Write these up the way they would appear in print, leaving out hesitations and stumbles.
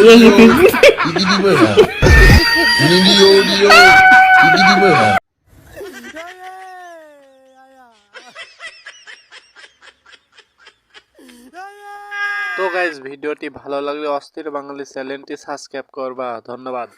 Ini di mana? Ini dia. Ini di mana? তো guys, ভিডিওটি ভালো লাগলে অস্থির বাঙালি চ্যানেলটি সাবস্ক্রাইব করবা। ধন্যবাদ।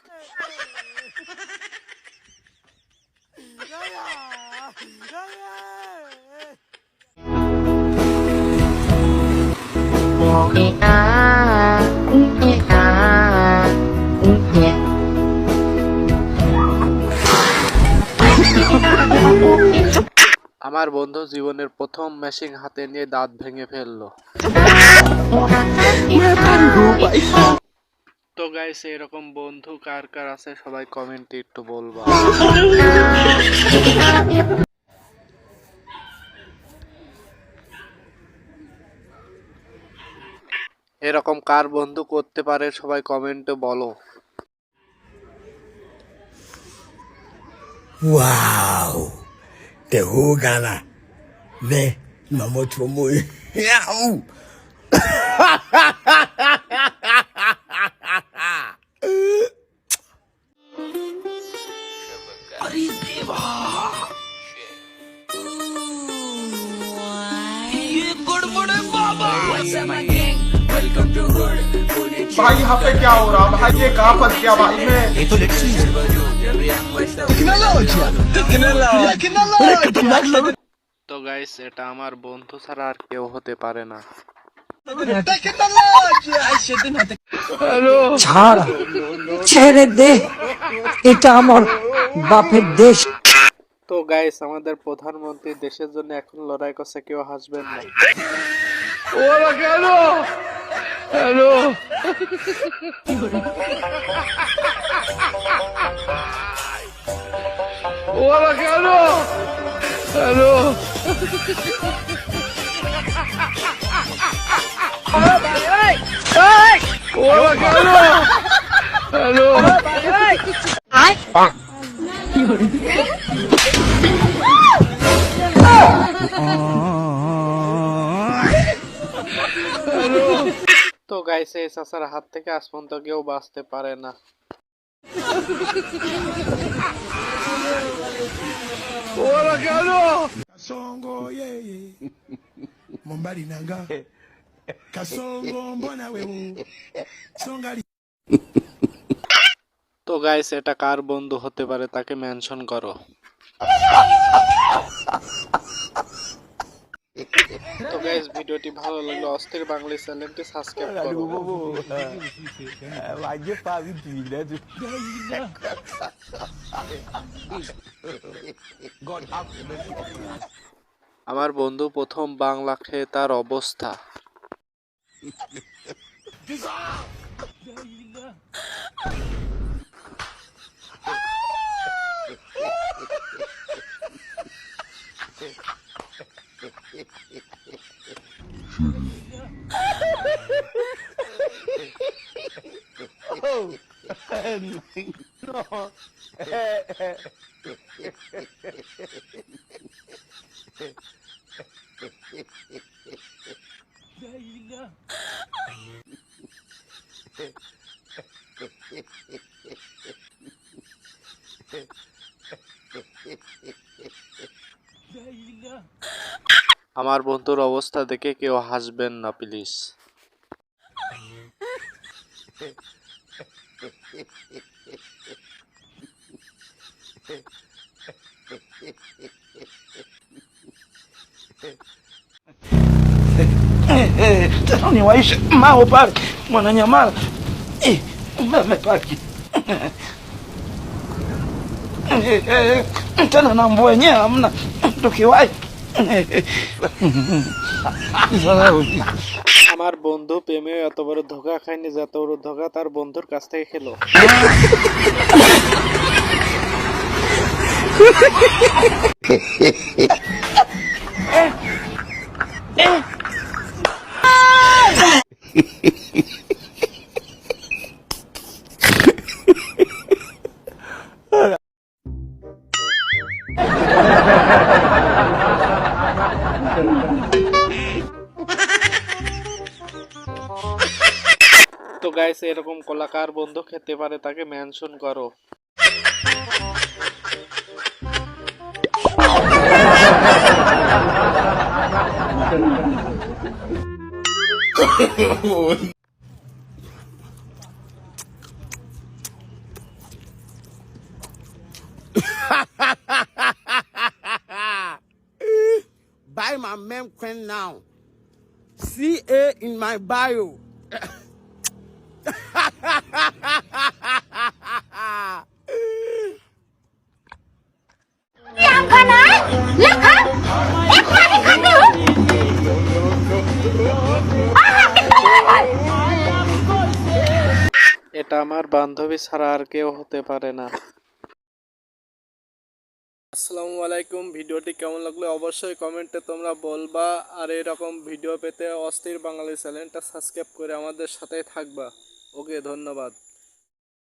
আমার বন্ধু জীবনের প্রথম মেশিন হাতে নিয়ে দাঁত ভেঙে ফেললো। তো গাইস, এরকম বন্ধু কার কার আছে সবাই কমেন্টে একটু বলবা। এরকম কার বন্ধু করতে পারে সবাই কমেন্টে বলো। Wow, the whole Ghana, the number two muy. भाई यहाँ पे क्या हो रहा भाई ये कहाँ फंस गया भाई मैं ये तो তো গাইস, এটা আমার বন্ধু ছাড়া আর কেউ হতে পারে না। ছাড়, ছেড়ে দে, এটা আমার বাপের দেশ। তো গাইস, আমাদের প্রধানমন্ত্রী দেশের জন্য এখন লড়াই করছে, কেউ হাসবেন না। তো গাইস, এই চাচার হাত থেকে আজ পর্যন্ত কেউ বাঁচতে পারে না। Kasongo yeye, mombali nanga. Kasongo mbona wewe, songali. তো গাইস, এটা কার বন্ধু হতে পারে তাকে মেনশন করো। তো গাইস, ভিডিওটি ভালো লাগলে অস্থির বাঙালি চ্যানেলটি সাবস্ক্রাইব করো। আমার বন্ধু প্রথম বাংলা খেয়ে তার অবস্থা। আমার বন্ধুর অবস্থা দেখে কেউ হাসবেন না please. Tani waishi mao pale Mwananyamala umeme pale tena na mvua yenyewe hamna tukiwahi আমার বন্ধু প্রেমে এত বড় ধোকা খায়নি যত বড় ধোকা তার বন্ধুর কাছ থেকে খেলো। তো গাইস, গাইস এরকম কলা কার বন্ধু খেতে পারে তাকে মেনশন করো। Buy my mem coin now. CA in my bio. এটা আমার বান্ধবী ছাড়া আর কেউ হতে পারে না। আসসালামু আলাইকুম, ভিডিওটি কেমন লাগলো অবশ্যই কমেন্টে তোমরা বলবা। আর এরকম ভিডিও পেতে অস্থির বাঙালি চ্যানেলটা সাবস্ক্রাইব করে আমাদের সাথেই থাকবা। ওকে, ধন্যবাদ।